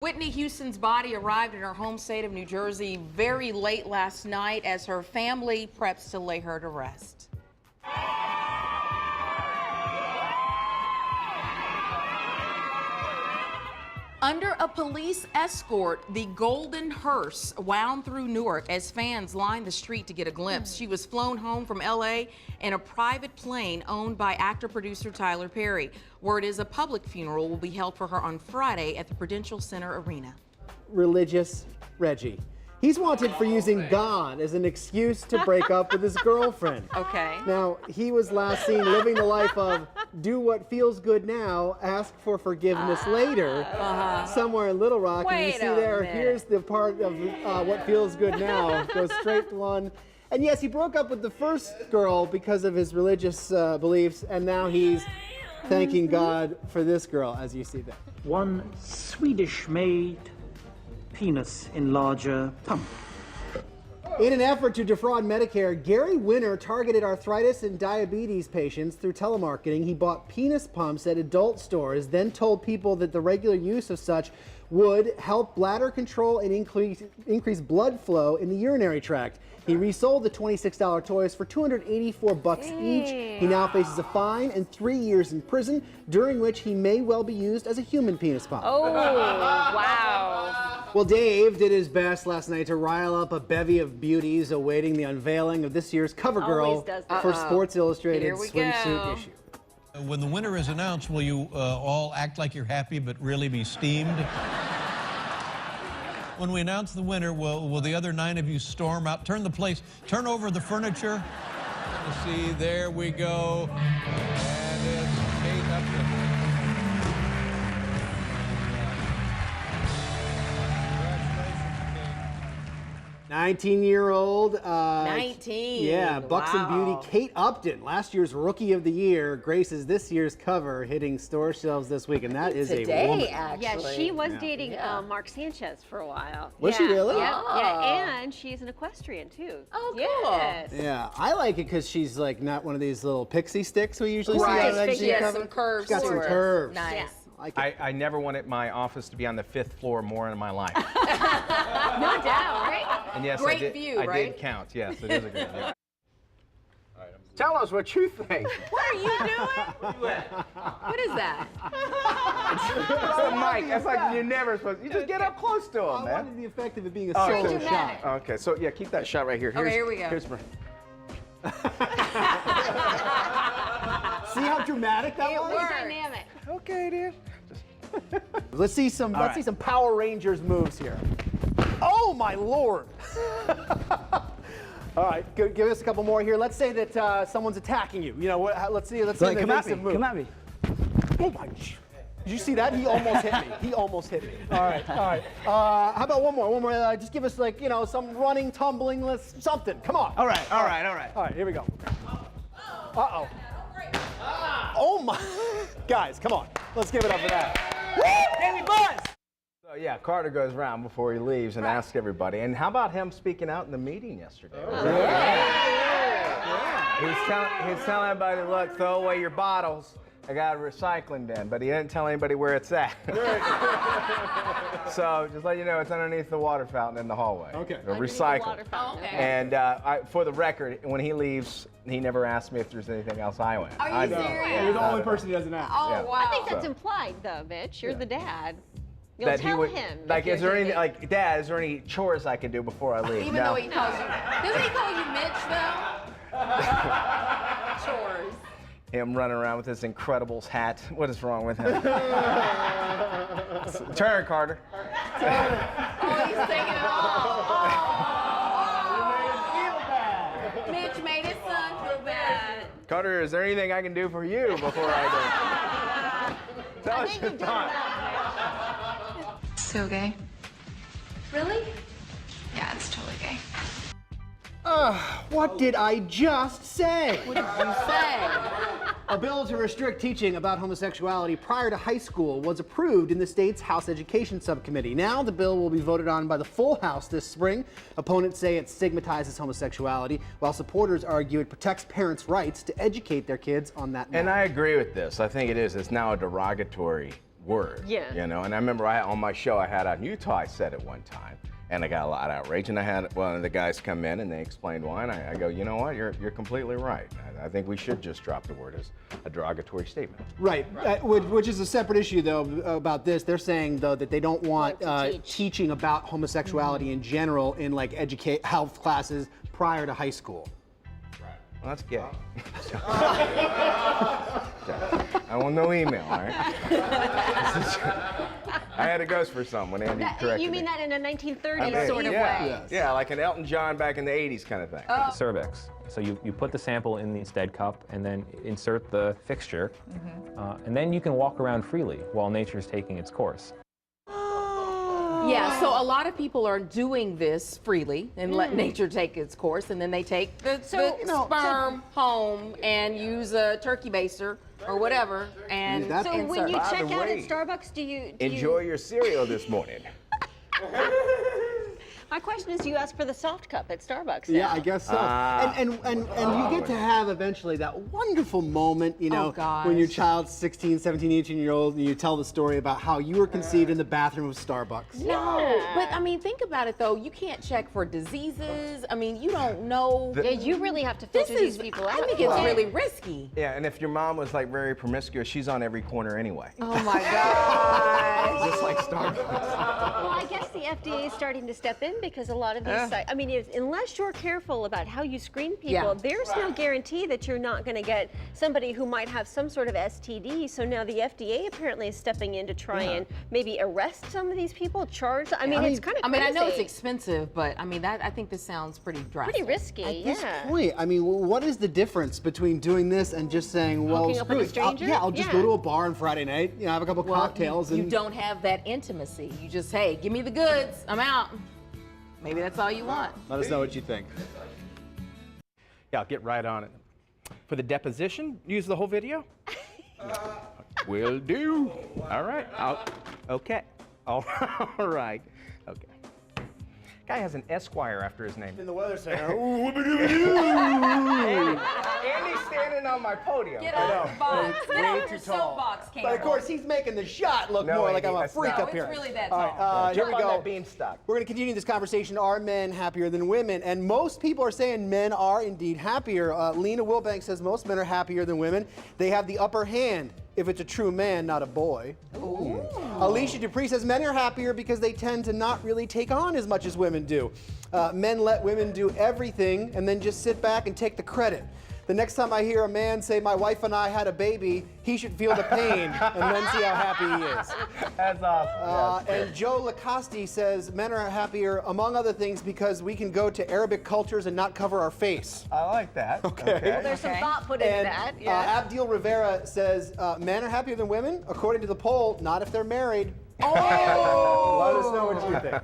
Whitney Houston's body arrived in her home state of New Jersey very late last night as her family preps to lay her to rest. Under a police escort, the golden hearse wound through Newark as fans lined the street to get a glimpse. She was flown home from L.A. in a private plane owned by actor-producer Tyler Perry. Word is a public funeral will be held for her on Friday at the Prudential Center Arena. Religious Reggie. He's wanted for using God as an excuse to break up with his girlfriend. Okay. Now, he was last seen living the life of do what feels good now, ask for forgiveness later, somewhere in Little Rock. And you see there, here's the part of what feels good now. Goes straight to one. And yes, he broke up with the first girl because of his religious beliefs, and now he's thanking God for this girl, as you see there. One Swedish-made penis enlarger pump. In an effort to defraud Medicare, Gary Winter targeted arthritis and diabetes patients through telemarketing. He bought penis pumps at adult stores, then told people that the regular use of such would help bladder control and increase blood flow in the urinary tract. He resold the $26 toys for $284 each. He now faces a fine and 3 years in prison, during which he may well be used as a human penis pump. Oh, wow. Well, Dave did his best last night to rile up a bevy of beauties awaiting the unveiling of this year's cover girl for Sports Illustrated swimsuit issue. When the winner is announced, will you all act like you're happy but really be steamed? When we announce the winner, will the other 9 of you storm out, turn over the furniture? Let's see, there we go. And it's Kate Upton. 19-year-old. 19. Yeah, Buxom beauty Kate Upton, last year's Rookie of the Year, graces this year's cover, hitting store shelves this week, and that is a woman. Actually. Yeah, she was dating Mark Sanchez for a while. Was she really? Yeah, and she's an equestrian too. Oh, cool. Yes. Yeah, I like it because she's like not one of these little pixie sticks we usually see on Right, a magazine she has cover. some curves. She's got some to her. curves. Nice. Yeah. I never wanted my office to be on the 5th floor more in my life. No doubt, right? And yes, Great I did, view, I right? did count. Yes, it is a great view. Tell us what you think. What are you doing? What is that? It's the mic. That's like you're never supposed to. You just get up close to him, I man. wanted the effect of it being a Okay. solo shot. Okay, so yeah, keep that shot right here. Okay, here we go. Here's my... See how dramatic that was? Dynamic. Okay, dude. Let's see some Power Rangers moves here. Oh my Lord! All right, give us a couple more here. Let's say that someone's attacking you. You know, let's see the evasive move. Come at me. Oh my! Did you see that? He almost hit me. He almost hit me. All right. How about one more? One more. Just give us like some running, tumbling, something. Come on. All right. Here we go. Uh-oh. Oh my! Guys, come on. Let's give it up for that. Woo! Daily Buzz! So yeah, Carter goes around before he leaves and asks everybody. And how about him speaking out in the meeting yesterday? He's telling everybody, look, throw away your bottles. I got a recycling bin, but he didn't tell anybody where it's at. So just let you know, it's underneath the water fountain in the hallway. Okay. The recycle. Okay. And for the record, when he leaves, he never asked me if there's anything else I want. Are you serious? You're the only person he doesn't ask. Oh, Yeah. wow. I think that's implied, though, Mitch. You're the dad. You'll That he tell would, him. like, if is you're there anything, doing- like, Dad, is there any chores I can do before I leave? Even No. though he calls you. Doesn't he call you Mitch, though? Chores. Him running around with his Incredibles hat. What is wrong with him? Turn, Carter. Oh, he's taking it all. Oh. Mitch made his son feel bad. Carter, is there anything I can do for you before I do? Tell us your thoughts. So gay. Really? Yeah, it's totally gay. What did I just say? What did you say? A bill to restrict teaching about homosexuality prior to high school was approved in the state's House Education Subcommittee. Now the bill will be voted on by the full House this spring. Opponents say it stigmatizes homosexuality, while supporters argue it protects parents' rights to educate their kids on that matter. And I agree with this. I think it is. It's now a derogatory word. Yeah. You know, and I remember on my show I had out in Utah, I said it one time, and I got a lot of outrage. And I had one of the guys come in and they explained why, and I go, you know what, you're completely right. I think we should just drop the word as a derogatory statement. Right, which is a separate issue, though, about this. They're saying, though, that they don't want teaching about homosexuality in general in, like, health classes prior to high school. Well, that's gay. I want no email, all right? I had to go for some when Andy corrected You mean me. that in a 1930s sort of way? Yeah, like an Elton John back in the 80s kind of thing. Cervix. So you put the sample in the instead cup and then insert the fixture, and then you can walk around freely while nature's taking its course. Yeah, so a lot of people are doing this freely and let nature take its course, and then they take the sperm home and use a turkey baster or whatever and So when you By check the out way, at Starbucks, do you Enjoy your cereal this morning. My question is, do you ask for the soft cup at Starbucks? Yeah, now? I guess so. And you get to have eventually that wonderful moment, you know, when your child's 16, 17, 18-year-old, and you tell the story about how you were conceived in the bathroom of Starbucks. No, but I mean, think about it though. You can't check for diseases. I mean, you don't know. Yeah, you really have to filter these people out. I think it's really risky. Yeah, and if your mom was like very promiscuous, she's on every corner anyway. Oh my gosh. Just like Starbucks. Well, I guess the FDA is starting to step in because a lot of these sites, I mean, unless you're careful about how you screen people, there's no guarantee that you're not going to get somebody who might have some sort of STD. So now the FDA apparently is stepping in to try and maybe arrest some of these people, charge. I mean, it's kind of crazy. I know it's expensive, but I mean, I think this sounds pretty drastic. Pretty risky, At this point, I mean, what is the difference between doing this and just saying, well, Hooking up with a screw it. stranger? I'll just go to a bar on Friday night, you know, have a couple cocktails. You and don't have that intimacy. You just, hey, give me the goods. I'm out. Maybe that's all you want. Let us know what you think. Yeah, I'll get right on it. For the deposition, use the whole video? Will do. All right. Okay. All right. Okay. Guy has an Esquire after his name. In the weather center. Andy's standing on my podium. Get off the box. Get off your soapbox, But of Campbell. course, he's making the shot look No, more Andy, like I'm a that's freak not. up No, here. it's really that All tall. right, here we Jump on go. that beanstalk. We're going to continue this conversation. Are men happier than women? And most people are saying men are indeed happier. Lena Wilbank says most men are happier than women. They have the upper hand if it's a true man, not a boy. Ooh. Alicia Dupree says men are happier because they tend to not really take on as much as women do. Men let women do everything and then just sit back and take the credit. The next time I hear a man say, my wife and I had a baby, he should feel the pain and then see how happy he is. That's awesome. And Joe Lacoste says men are happier, among other things, because we can go to Arabic cultures and not cover our face. I like that. Okay. Well, there's some thought put into And that. Yeah. Abdil Rivera says men are happier than women. According to the poll, not if they're married. Oh! Let us know what you think.